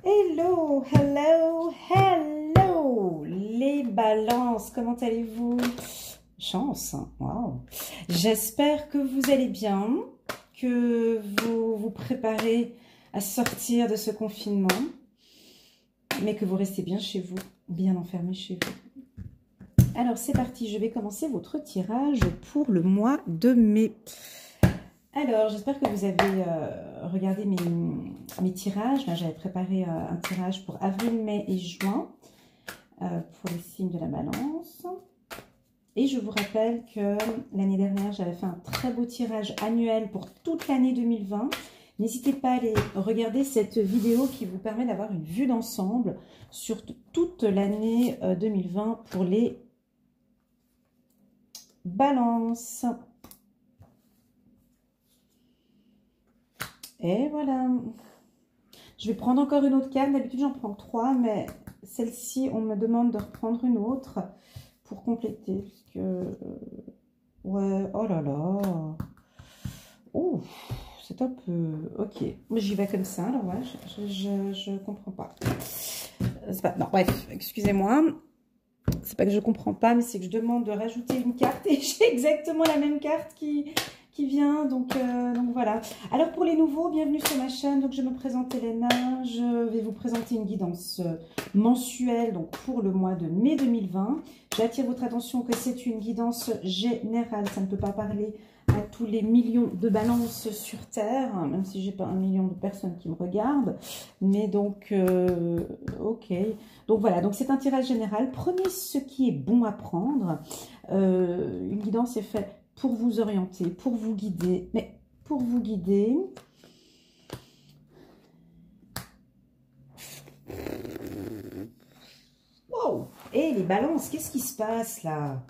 Hello, hello, hello les balances, comment allez-vous? Chance, hein, wow. J'espère que vous allez bien, que vous vous préparez à sortir de ce confinement, mais que vous restez bien chez vous, bien enfermés chez vous. Alors c'est parti, je vais commencer votre tirage pour le mois de mai. Alors, j'espère que vous avez regardé mes tirages. Là, j'avais préparé un tirage pour avril, mai et juin pour les signes de la balance. Et je vous rappelle que l'année dernière, j'avais fait un très beau tirage annuel pour toute l'année 2020. N'hésitez pas à aller regarder cette vidéo qui vous permet d'avoir une vue d'ensemble sur toute l'année 2020 pour les balances. Et voilà. Je vais prendre encore une autre carte. D'habitude, j'en prends 3, mais celle-ci, on me demande de reprendre une autre pour compléter. Puisque, ouais, oh là là. Oh, c'est un peu... Ok, j'y vais comme ça. Alors, ouais, je comprends pas. Non, bref, excusez-moi. C'est pas que je comprends pas, mais c'est que je demande de rajouter une carte et j'ai exactement la même carte qui vient, donc voilà. Alors pour les nouveaux, bienvenue sur ma chaîne. Donc je me présente Elena, je vais vous présenter une guidance mensuelle donc pour le mois de mai 2020. J'attire votre attention que c'est une guidance générale, ça ne peut pas parler à tous les millions de balances sur Terre, même si j'ai pas 1 million de personnes qui me regardent. Mais donc, ok. Donc voilà, donc c'est un tirage général. Prenez ce qui est bon à prendre. Une guidance est faite pour vous orienter, pour vous guider. Mais pour vous guider... Wow! Et les balances, qu'est-ce qui se passe là?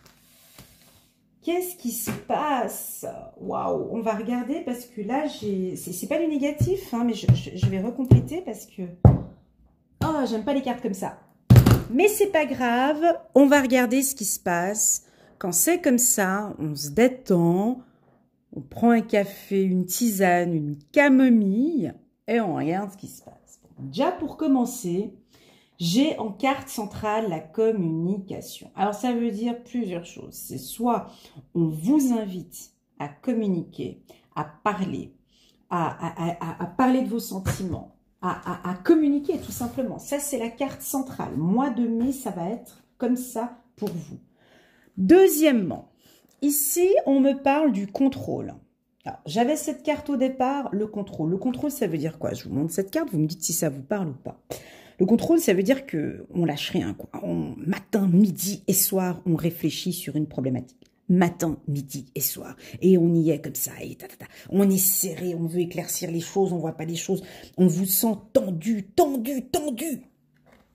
Qu'est-ce qui se passe? Waouh! On va regarder parce que là, c'est pas du négatif, hein, mais je vais recompléter parce que... Oh, j'aime pas les cartes comme ça. Mais c'est pas grave, on va regarder ce qui se passe. Quand c'est comme ça, on se détend, on prend un café, une tisane, une camomille et on regarde ce qui se passe. Déjà pour commencer... J'ai en carte centrale la communication. Alors, ça veut dire plusieurs choses. C'est soit on vous invite à communiquer, à parler, à parler de vos sentiments, à communiquer tout simplement. Ça, c'est la carte centrale. Mois de mai, ça va être comme ça pour vous. Deuxièmement, ici, on me parle du contrôle. J'avais cette carte au départ, le contrôle. Le contrôle, ça veut dire quoi? Je vous montre cette carte, vous me dites si ça vous parle ou pas. Le contrôle, ça veut dire qu'on lâche rien, quoi. Matin, midi et soir, on réfléchit sur une problématique. Matin, midi et soir. Et on y est comme ça. Et on est serré, on veut éclaircir les choses, on voit pas les choses. On vous sent tendu, tendu, tendu.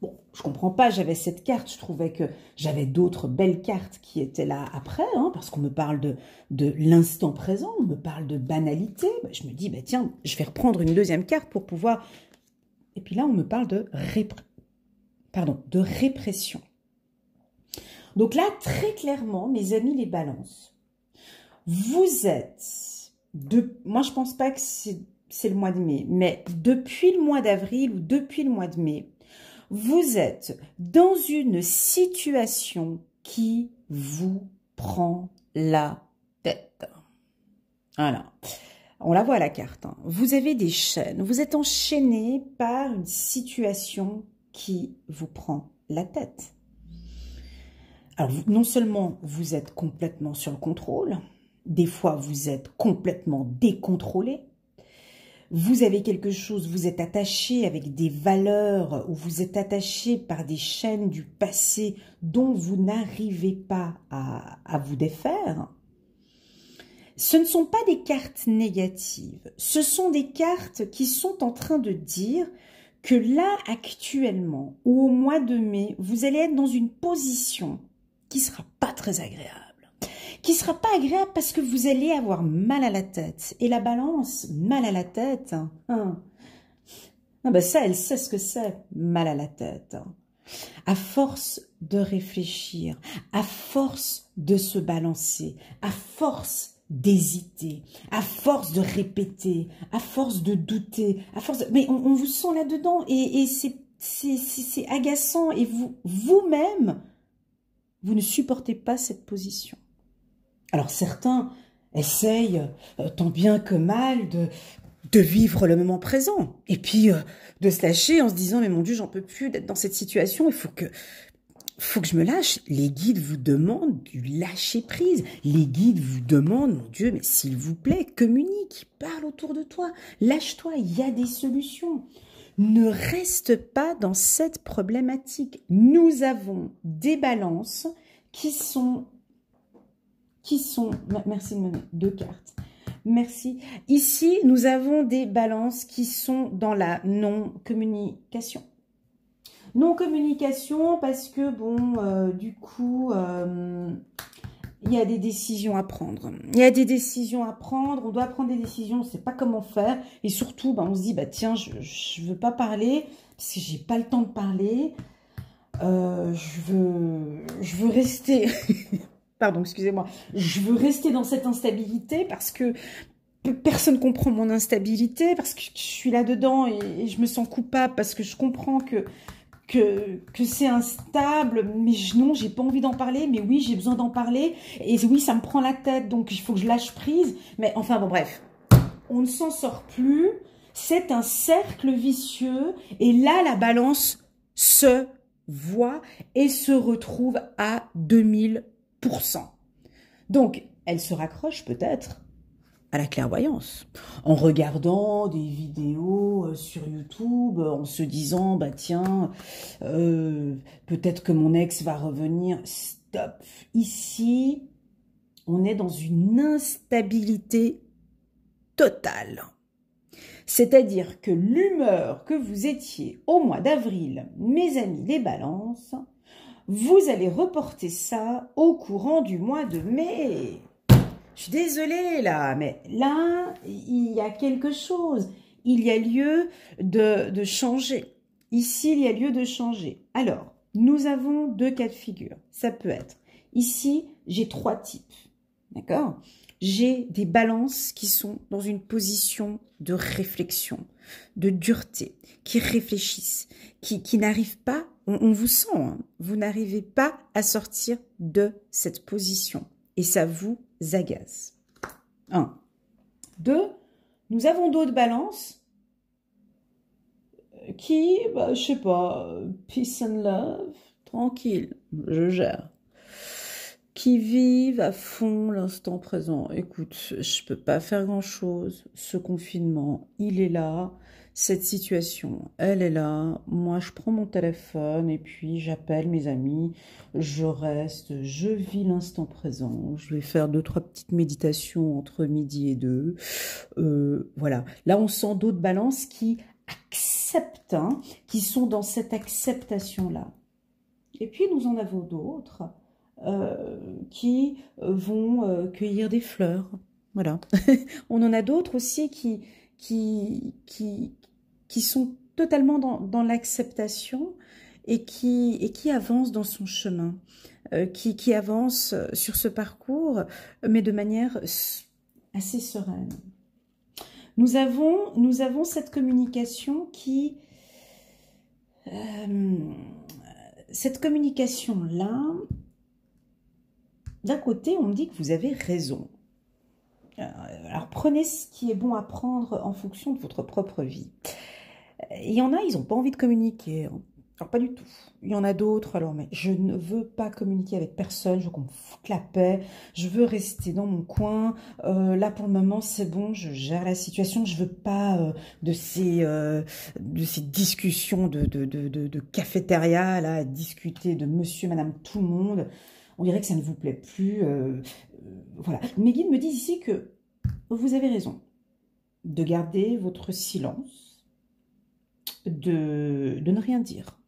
Bon, je comprends pas, j'avais cette carte. Je trouvais que j'avais d'autres belles cartes qui étaient là après, hein, parce qu'on me parle de l'instant présent, on me parle de banalité. Je me dis, tiens, je vais reprendre une deuxième carte pour pouvoir... Et puis là, on me parle de répression. Donc là, très clairement, mes amis les balances, vous êtes, moi je pense pas que c'est le mois de mai, mais depuis le mois d'avril ou depuis le mois de mai, vous êtes dans une situation qui vous prend la tête. Voilà. On la voit à la carte. Hein. Vous avez des chaînes. Vous êtes enchaîné par une situation qui vous prend la tête. Alors, non seulement vous êtes complètement sur le contrôle, des fois vous êtes complètement décontrôlé, vous avez quelque chose, vous êtes attaché avec des valeurs ou vous êtes attaché par des chaînes du passé dont vous n'arrivez pas à vous défaire. Ce ne sont pas des cartes négatives, ce sont des cartes qui sont en train de dire que là, actuellement, ou au mois de mai, vous allez être dans une position qui ne sera pas très agréable. Qui ne sera pas agréable parce que vous allez avoir mal à la tête. Et la balance, mal à la tête, ça, elle sait ce que c'est, mal à la tête. À force de réfléchir, à force de se balancer, à force d'hésiter, à force de répéter, à force de douter, à force de... Mais on vous sent là-dedans et c'est agaçant. Et vous-même, vous ne supportez pas cette position. Alors certains essayent, tant bien que mal, de vivre le moment présent. Et puis de se lâcher en se disant, mais mon Dieu, j'en peux plus d'être dans cette situation, il faut que je me lâche. Les guides vous demandent du lâcher prise. Les guides vous demandent, mon Dieu, mais s'il vous plaît, communique, parle autour de toi, lâche-toi, il y a des solutions. Ne reste pas dans cette problématique. Nous avons des balances qui sont, merci de me mettre 2 cartes. Merci. Ici, nous avons des balances qui sont dans la non-communication. Non-communication parce que, bon, du coup, il y a des décisions à prendre. Il y a des décisions à prendre, on doit prendre des décisions, on ne sait pas comment faire. Et surtout, on se dit, bah tiens, je ne veux pas parler, parce que j'ai pas le temps de parler. Je veux rester... Pardon, excusez-moi. Je veux rester dans cette instabilité parce que personne ne comprend mon instabilité, parce que je suis là-dedans et je me sens coupable, parce que je comprends que c'est instable, mais non, j'ai pas envie d'en parler, mais oui, j'ai besoin d'en parler, et oui, ça me prend la tête, donc il faut que je lâche prise, mais enfin, bon, bref, on ne s'en sort plus, c'est un cercle vicieux, et là, la balance se voit et se retrouve à 2000%. Donc, elle se raccroche peut-être à la clairvoyance, en regardant des vidéos sur YouTube, en se disant, bah tiens, peut-être que mon ex va revenir. Stop. Ici, on est dans une instabilité totale. C'est-à-dire que l'humeur que vous étiez au mois d'avril, mes amis les balances, vous allez reporter ça au courant du mois de mai. Je suis désolée là, mais là, il y a quelque chose. Il y a lieu de changer. Ici, il y a lieu de changer. Alors, nous avons 2 cas de figure. Ça peut être, ici, j'ai 3 types. D'accord? J'ai des balances qui sont dans une position de réflexion, de dureté, qui réfléchissent, qui n'arrivent pas, on vous sent, hein, vous n'arrivez pas à sortir de cette position. Et ça vous agace. 1. 2. Nous avons d'autres balances qui, bah, je sais pas, peace and love, tranquille, je gère. Qui vivent à fond l'instant présent. Écoute, je peux pas faire grand-chose. Ce confinement, il est là. Cette situation, elle est là. Moi, je prends mon téléphone et puis j'appelle mes amis. Je reste, je vis l'instant présent. Je vais faire 2-3 petites méditations entre midi et 2. Voilà. Là, on sent d'autres balances qui acceptent, hein, qui sont dans cette acceptation-là. Et puis, nous en avons d'autres qui vont cueillir des fleurs. Voilà. On en a d'autres aussi qui sont totalement dans l'acceptation et qui avancent dans son chemin, qui avancent sur ce parcours, mais de manière assez sereine. Nous avons cette communication qui... cette communication-là, d'un côté, on me dit que vous avez raison. Alors, prenez ce qui est bon à prendre en fonction de votre propre vie. Il y en a, ils n'ont pas envie de communiquer. Alors, pas du tout. Il y en a d'autres, alors, mais je ne veux pas communiquer avec personne, je veux qu'on me foute la paix, je veux rester dans mon coin. Là, pour le moment, c'est bon, je gère la situation, je veux pas de ces discussions de cafétéria, là, à discuter de monsieur, madame, tout le monde. On dirait que ça ne vous plaît plus. Voilà. Mes guides me disent ici que vous avez raison de garder votre silence, de ne rien dire.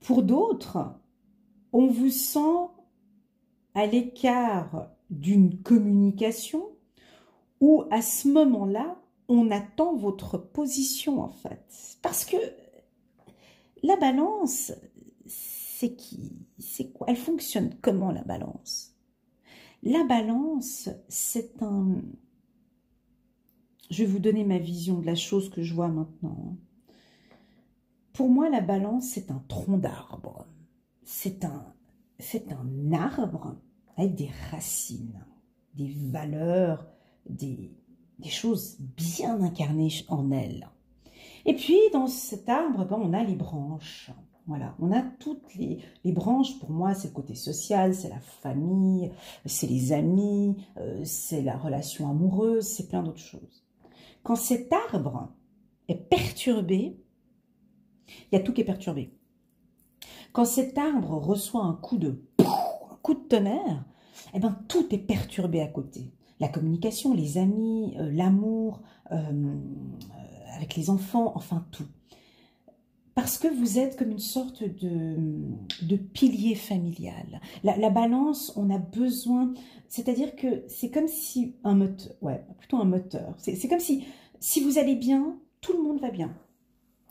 Pour d'autres, on vous sent à l'écart d'une communication où à ce moment-là, on attend votre position en fait. Parce que la balance, c'est quoi? Elle fonctionne comment la balance? La balance, c'est un... Je vais vous donner ma vision de la chose que je vois maintenant. Pour moi, la balance, c'est un tronc d'arbre. C'est un arbre avec des racines, des valeurs, des choses bien incarnées en elle. Et puis, dans cet arbre, on a les branches. Voilà, on a toutes les branches. Pour moi, c'est le côté social, c'est la famille, c'est les amis, c'est la relation amoureuse, c'est plein d'autres choses. Quand cet arbre est perturbé, il y a tout qui est perturbé. Quand cet arbre reçoit un coup de tonnerre, eh ben, tout est perturbé à côté. La communication, les amis, l'amour, avec les enfants, enfin tout. Parce que vous êtes comme une sorte de pilier familial. La balance, on a besoin, c'est-à-dire que c'est comme si un moteur, ouais, plutôt un moteur. C'est comme si vous allez bien, tout le monde va bien.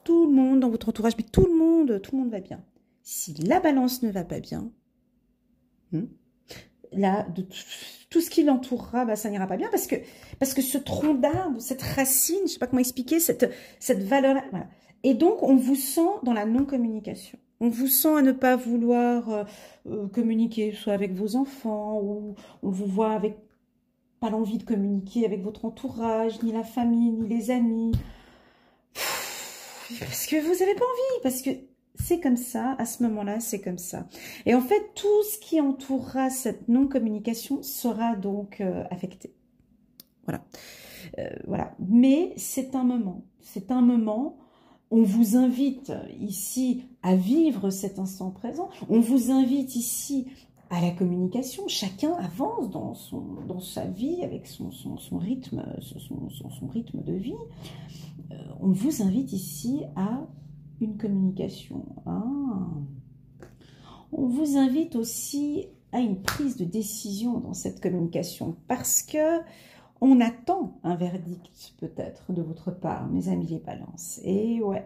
Tout le monde dans votre entourage, mais tout le monde va bien. Si la balance ne va pas bien, là, tout ce qui l'entourera, bah, ça n'ira pas bien parce que ce tronc d'arbre, cette racine, je ne sais pas comment expliquer, cette valeur-là, voilà. Et donc, on vous sent dans la non-communication. On vous sent à ne pas vouloir communiquer, soit avec vos enfants, ou on vous voit avec pas l'envie de communiquer avec votre entourage, ni la famille, ni les amis. Parce que vous n'avez pas envie, parce que c'est comme ça, à ce moment-là, c'est comme ça. Et en fait, tout ce qui entourera cette non-communication sera donc affecté. Voilà. Voilà. Mais c'est un moment, on vous invite ici à vivre cet instant présent, on vous invite ici à la communication, chacun avance dans sa vie avec son rythme, son rythme de vie. On vous invite ici à une communication. On vous invite aussi à une prise de décision dans cette communication parce que on attend un verdict peut-être de votre part, mes amis les balances. Et ouais,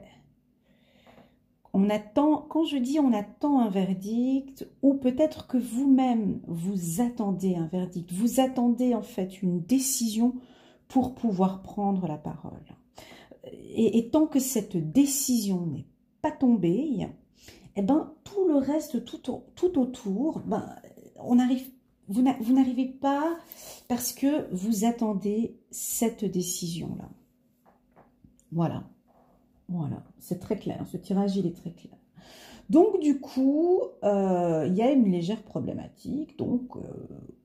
on attend, quand je dis on attend un verdict, ou peut-être que vous-même vous attendez un verdict, vous attendez en fait une décision pour pouvoir prendre la parole. Et tant que cette décision n'est pas tombée, eh ben, tout le reste, tout autour, ben, vous n'arrivez pas parce que vous attendez cette décision-là. Voilà. Voilà, c'est très clair. Ce tirage, il est très clair. Donc, du coup, il y a une légère problématique donc,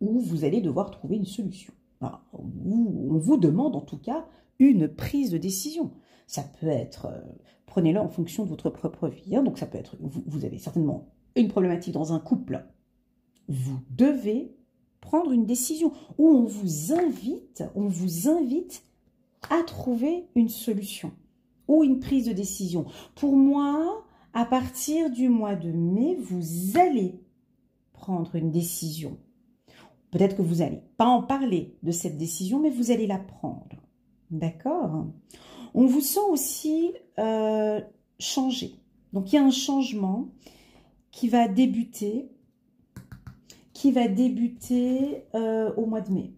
où vous allez devoir trouver une solution. Voilà. On vous demande en tout cas une prise de décision. Ça peut être, prenez-le en fonction de votre propre vie. Hein, donc, ça peut être, vous avez certainement une problématique dans un couple. Vous devez prendre une décision où on vous invite à trouver une solution ou une prise de décision. Pour moi, à partir du mois de mai, vous allez prendre une décision. Peut-être que vous n'allez pas en parler de cette décision, mais vous allez la prendre. D'accord? On vous sent aussi changer. Donc, il y a un changement qui va débuter au mois de mai.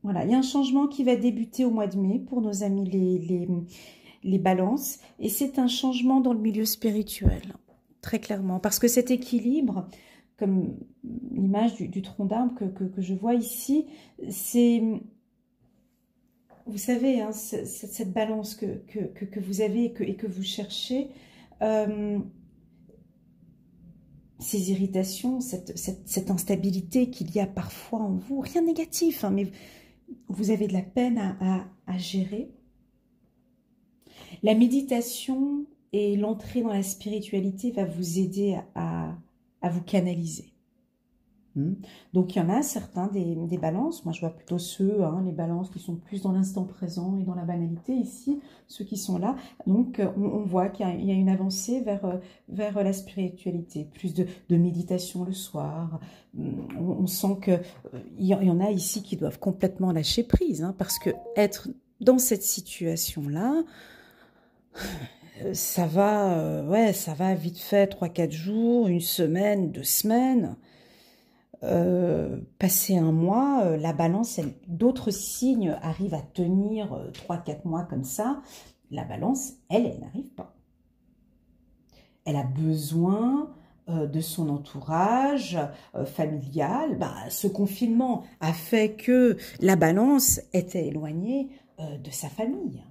Voilà, il y a un changement qui va débuter au mois de mai pour nos amis les balances. Et c'est un changement dans le milieu spirituel, très clairement. Parce que cet équilibre, comme l'image du tronc d'arbre que je vois ici, c'est, vous savez, hein, cette balance que vous avez et que vous cherchez, ces irritations, cette instabilité qu'il y a parfois en vous, rien de négatif, hein, mais vous avez de la peine à gérer. La méditation et l'entrée dans la spiritualité va vous aider à vous canaliser. Donc, il y en a certains des balances. Moi, je vois plutôt ceux, hein, les balances qui sont plus dans l'instant présent et dans la banalité. Ici, ceux qui sont là. Donc, on voit qu'il y a une avancée vers la spiritualité. Plus de méditation le soir. On sent qu'il y en a ici qui doivent complètement lâcher prise. Hein, parce que être dans cette situation-là, ça va vite fait 3-4 jours, une semaine, 2 semaines. passé un mois, la balance, d'autres signes arrivent à tenir 3-4 mois comme ça. La balance, elle n'arrive pas. Elle a besoin de son entourage familial. Bah, ce confinement a fait que la balance était éloignée de sa famille.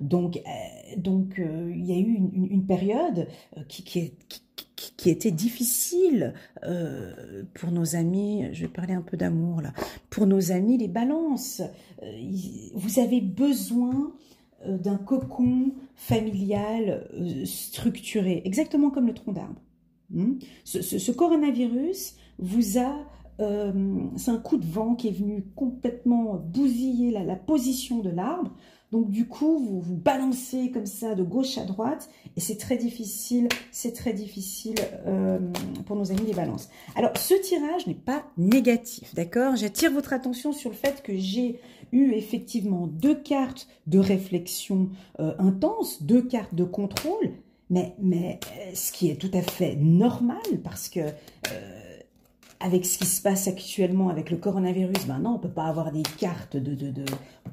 Donc, il y a eu une période qui était difficile pour nos amis. Je vais parler un peu d'amour là. Pour nos amis, les balances. Vous avez besoin d'un cocon familial structuré, exactement comme le tronc d'arbre. Ce coronavirus vous a... c'est un coup de vent qui est venu complètement bousiller la position de l'arbre. Donc du coup, vous vous balancez comme ça de gauche à droite et c'est très difficile pour nos amis les balances. Alors, ce tirage n'est pas négatif, d'accord? J'attire votre attention sur le fait que j'ai eu effectivement 2 cartes de réflexion intense, 2 cartes de contrôle, mais ce qui est tout à fait normal parce que avec ce qui se passe actuellement avec le coronavirus, ben non, on ne peut pas avoir des cartes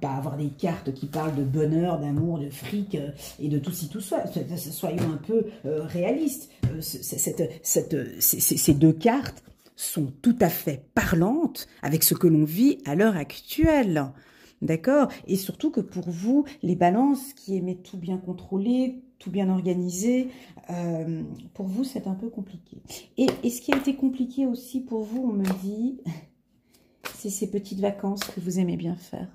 pas avoir des cartes qui parlent de bonheur, d'amour, de fric et de tout ci, tout ça. Soyons un peu réalistes. Ces 2 cartes sont tout à fait parlantes avec ce que l'on vit à l'heure actuelle. D'accord? Et surtout que pour vous, les balances qui aimaient tout bien contrôler, tout bien organisé, pour vous, c'est un peu compliqué. Et ce qui a été compliqué aussi pour vous, on me dit, c'est ces petites vacances que vous aimez bien faire.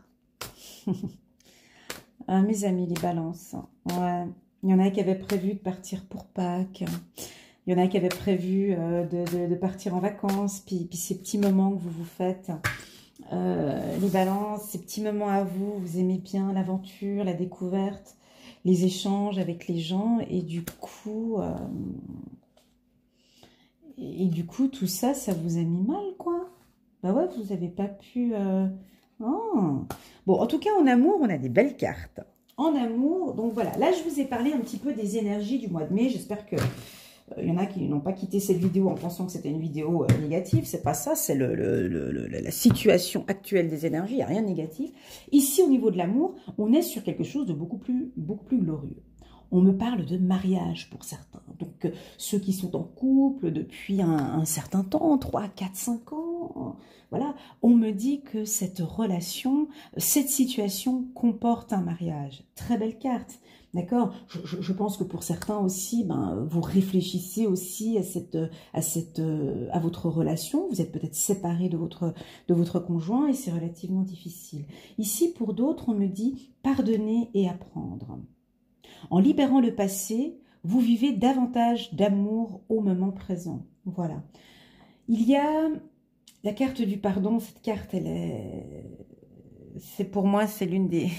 Mes amis, les balances. Ouais. Il y en a qui avaient prévu de partir pour Pâques. Il y en a qui avaient prévu de partir en vacances. Puis ces petits moments que vous vous faites... les balances, ces petits moments à vous, vous aimez bien l'aventure, la découverte, les échanges avec les gens, et du coup, tout ça, ça vous a mis mal, quoi. Bah ouais, vous n'avez pas pu... Oh. Bon, en tout cas, en amour, on a des belles cartes. En amour, donc voilà, là, je vous ai parlé un petit peu des énergies du mois de mai, j'espère que... Il y en a qui n'ont pas quitté cette vidéo en pensant que c'était une vidéo négative. C'est pas ça, c'est la situation actuelle des énergies. Il n'y a rien de négatif. Ici, au niveau de l'amour, on est sur quelque chose de beaucoup plus glorieux. On me parle de mariage pour certains. Donc, ceux qui sont en couple depuis un certain temps, 3, 4, 5 ans, voilà. On me dit que cette relation, cette situation comporte un mariage. Très belle carte. D'accord, je pense que pour certains aussi, vous réfléchissez aussi à votre relation. Vous êtes peut-être séparés de votre conjoint et c'est relativement difficile. Ici, pour d'autres, on me dit pardonner et apprendre. En libérant le passé, vous vivez davantage d'amour au moment présent. Voilà. Il y a la carte du pardon. Cette carte, c'est pour moi, c'est l'une des...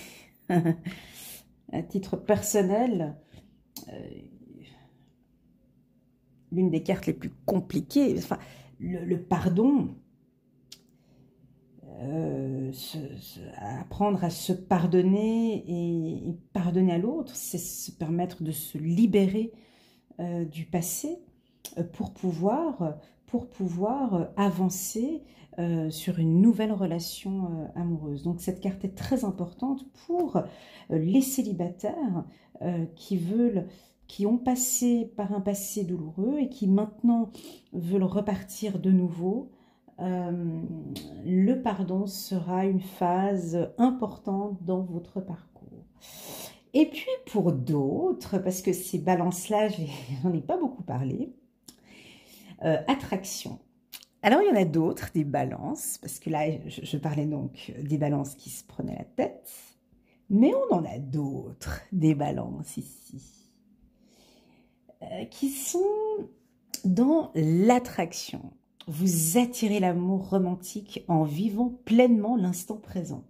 à titre personnel, l'une des cartes les plus compliquées. Enfin, le pardon, apprendre à se pardonner et pardonner à l'autre, c'est se permettre de se libérer du passé pour pouvoir avancer sur une nouvelle relation amoureuse. Donc cette carte est très importante pour les célibataires qui ont passé par un passé douloureux et qui maintenant veulent repartir de nouveau. Le pardon sera une phase importante dans votre parcours. Et puis pour d'autres, parce que ces balances-là, j'en ai pas beaucoup parlé, attraction. Alors, il y en a d'autres, des balances, parce que là, je parlais donc des balances qui se prenaient la tête, mais on en a d'autres, des balances ici, qui sont dans l'attraction. Vous attirez l'amour romantique en vivant pleinement l'instant présent.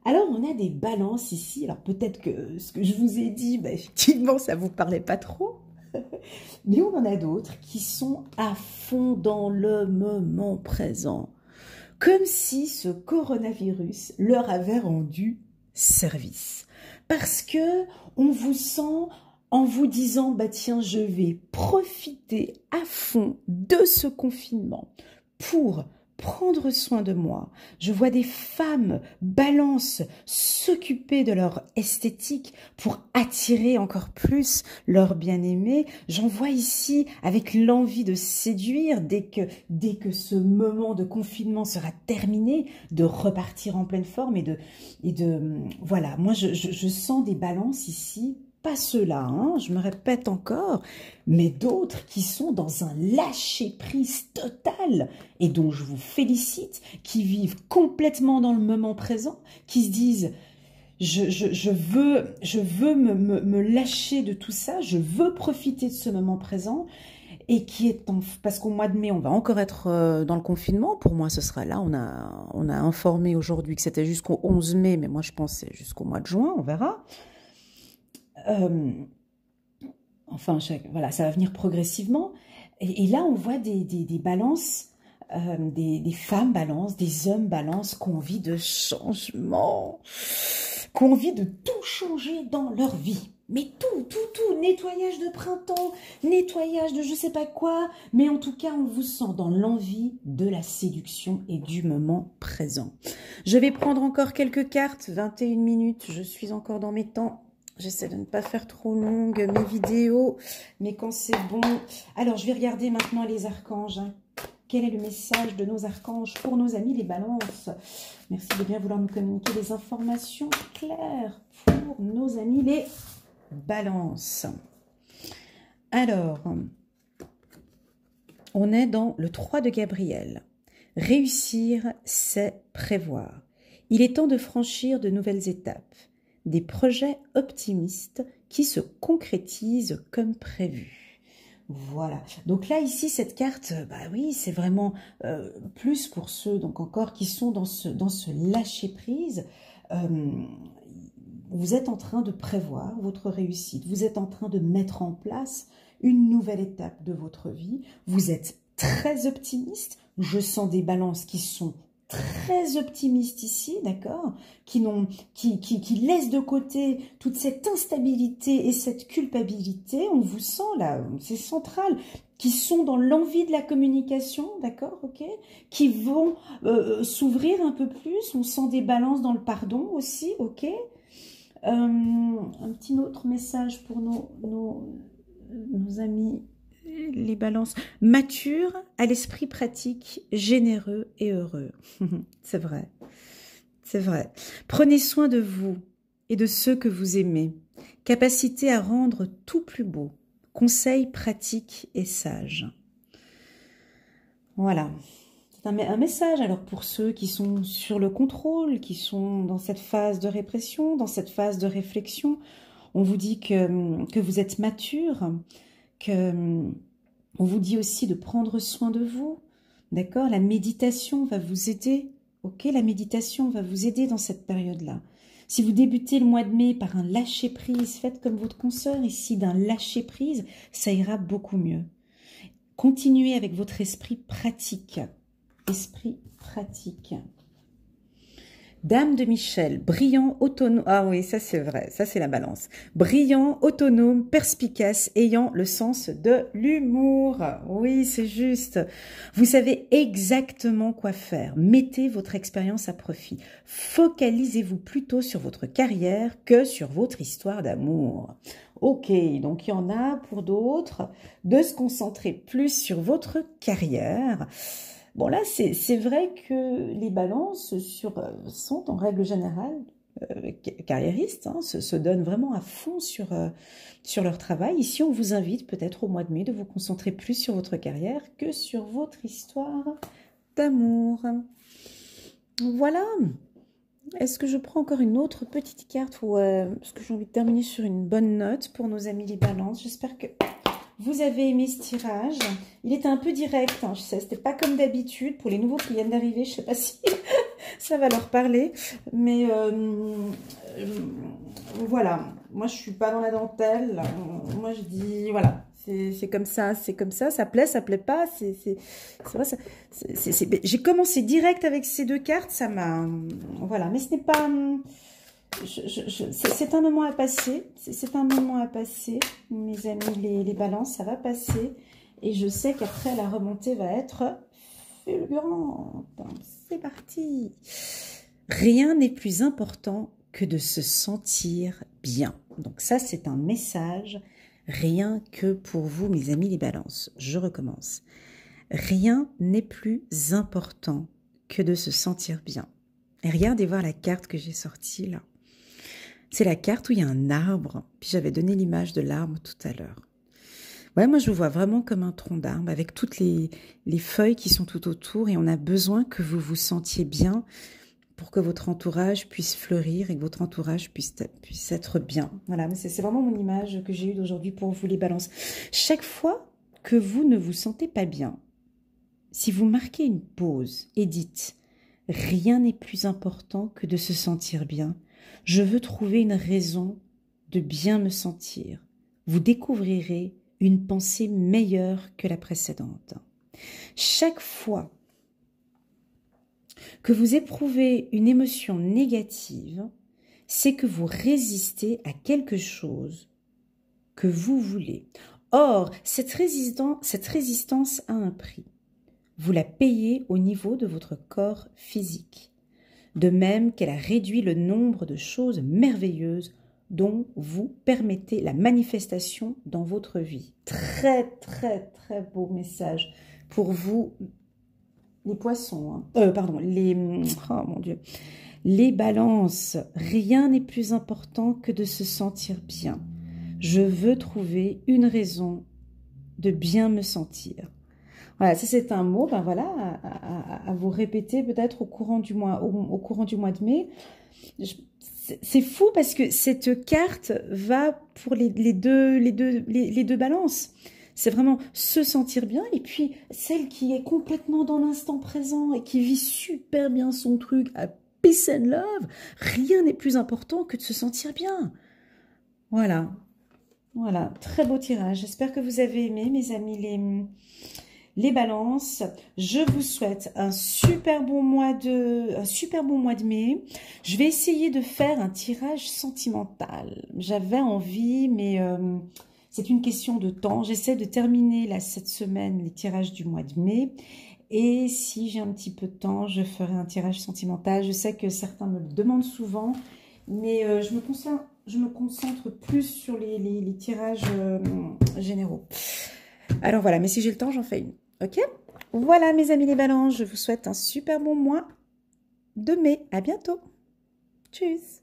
Alors, on a des balances ici, alors peut-être que ce que je vous ai dit, effectivement, ça ne vous parlait pas trop, mais on en a d'autres qui sont à fond dans le moment présent. Comme si ce coronavirus leur avait rendu service. Parce que on vous sent en vous disant, tiens, je vais profiter à fond de ce confinement pour prendre soin de moi. Je vois des femmes balance s'occuper de leur esthétique pour attirer encore plus leur bien-aimé. J'en vois ici avec l'envie de séduire dès que ce moment de confinement sera terminé, de repartir en pleine forme voilà. Moi, je sens des balances ici. Pas ceux-là, hein, je me répète encore, mais d'autres qui sont dans un lâcher-prise total et dont je vous félicite, qui vivent complètement dans le moment présent, qui se disent je veux me lâcher de tout ça, je veux profiter de ce moment présent et qui est parce qu'au mois de mai, on va encore être dans le confinement. Pour moi, ce sera là. On a informé aujourd'hui que c'était jusqu'au 11 mai, mais moi, je pensais jusqu'au mois de juin, on verra. Enfin, voilà, ça va venir progressivement. Et là, on voit des balances, des femmes balances, des hommes balances qui ont envie de changement, qui ont envie de tout changer dans leur vie. Mais tout, nettoyage de printemps, nettoyage de je sais pas quoi, mais en tout cas, on vous sent dans l'envie de la séduction et du moment présent. Je vais prendre encore quelques cartes, 21 minutes, je suis encore dans mes temps. J'essaie de ne pas faire trop longue mes vidéos, mais quand c'est bon... Alors, je vais regarder maintenant les archanges. Hein. Quel est le message de nos archanges pour nos amis les balances? Merci de bien vouloir nous communiquer des informations claires pour nos amis les balances. Alors, on est dans le 3 de Gabriel. Réussir, c'est prévoir. Il est temps de franchir de nouvelles étapes. Des projets optimistes qui se concrétisent comme prévu. Voilà. Donc là, ici, cette carte, bah oui, c'est vraiment plus pour ceux, donc encore, qui sont dans ce lâcher-prise. Vous êtes en train de prévoir votre réussite. Vous êtes en train de mettre en place une nouvelle étape de votre vie. Vous êtes très optimiste. Je sens des balances qui sont très optimiste ici, d'accord, qui laisse de côté toute cette instabilité et cette culpabilité. On vous sent là, c'est central, qui sont dans l'envie de la communication, d'accord, ok, qui vont s'ouvrir un peu plus. On sent des balances dans le pardon aussi, ok. Un petit autre message pour nos amis les balances, matures, à l'esprit pratique, généreux et heureux. C'est vrai, c'est vrai. Prenez soin de vous et de ceux que vous aimez. Capacité à rendre tout plus beau. Conseils pratiques et sages. Voilà. C'est un message alors pour ceux qui sont sur le contrôle, qui sont dans cette phase de répression, dans cette phase de réflexion. On vous dit que vous êtes mature, on vous dit aussi de prendre soin de vous, d'accord? La méditation va vous aider, ok? La méditation va vous aider dans cette période-là. Si vous débutez le mois de mai par un lâcher-prise, faites comme votre consoeur ici d'un lâcher-prise, ça ira beaucoup mieux. Continuez avec votre esprit pratique. Esprit pratique. Dame de Michel, brillant, autonome, ah oui, ça c'est vrai, ça c'est la balance. Brillant, autonome, perspicace, ayant le sens de l'humour. Oui, c'est juste. Vous savez exactement quoi faire. Mettez votre expérience à profit. Focalisez-vous plutôt sur votre carrière que sur votre histoire d'amour. Ok, donc il y en a pour d'autres de se concentrer plus sur votre carrière. Bon là, c'est vrai que les balances sont en règle générale carriéristes, hein, se donnent vraiment à fond sur leur travail. Ici, on vous invite peut-être au mois de mai de vous concentrer plus sur votre carrière que sur votre histoire d'amour. Voilà. Est-ce que je prends encore une autre petite carte ou parce que j'ai envie de terminer sur une bonne note pour nos amis les balances. J'espère que vous avez aimé ce tirage. Il était un peu direct, hein, je sais, c'était pas comme d'habitude. Pour les nouveaux qui viennent d'arriver, je sais pas si ça va leur parler. Mais voilà, moi je suis pas dans la dentelle. Moi je dis, voilà, c'est comme ça, ça plaît pas. C'est vrai, j'ai commencé direct avec ces deux cartes, ça m'a... Voilà, mais ce n'est pas... c'est un moment à passer, mes amis les balances, ça va passer. Et je sais qu'après, la remontée va être fulgurante. C'est parti. Rien n'est plus important que de se sentir bien. Donc ça, c'est un message rien que pour vous, mes amis les balances. Je recommence. Rien n'est plus important que de se sentir bien. Et regardez voir la carte que j'ai sortie là. C'est la carte où il y a un arbre. Puis j'avais donné l'image de l'arbre tout à l'heure. Ouais, moi je vous vois vraiment comme un tronc d'arbre avec toutes les feuilles qui sont tout autour et on a besoin que vous vous sentiez bien pour que votre entourage puisse fleurir et que votre entourage puisse être bien. Voilà, mais c'est vraiment mon image que j'ai eue d'aujourd'hui pour vous les balances. Chaque fois que vous ne vous sentez pas bien, si vous marquez une pause et dites « Rien n'est plus important que de se sentir bien. Je veux trouver une raison de bien me sentir. » Vous découvrirez une pensée meilleure que la précédente. Chaque fois que vous éprouvez une émotion négative, c'est que vous résistez à quelque chose que vous voulez. Or, cette résistance a un prix. Vous la payez au niveau de votre corps physique. De même qu'elle a réduit le nombre de choses merveilleuses dont vous permettez la manifestation dans votre vie. Très, très, très beau message pour vous, les poissons. Pardon, oh mon Dieu. Les balances. Rien n'est plus important que de se sentir bien. Je veux trouver une raison de bien me sentir. Voilà, ça c'est un mot, ben voilà, à vous répéter peut-être au courant du mois, au courant du mois de mai. C'est fou parce que cette carte va pour les deux balances. C'est vraiment se sentir bien et puis celle qui est complètement dans l'instant présent et qui vit super bien son truc à peace and love. Rien n'est plus important que de se sentir bien. Voilà, voilà, très beau tirage. J'espère que vous avez aimé, mes amis les balances. Je vous souhaite un super bon mois de mai. Je vais essayer de faire un tirage sentimental. J'avais envie, mais c'est une question de temps. J'essaie de terminer là, cette semaine les tirages du mois de mai. Et si j'ai un petit peu de temps, je ferai un tirage sentimental. Je sais que certains me le demandent souvent, mais je me concentre plus sur les tirages généraux. Alors voilà, mais si j'ai le temps, j'en fais une. Ok? Voilà mes amis les balances, je vous souhaite un super bon mois de mai. À bientôt. Tchuss.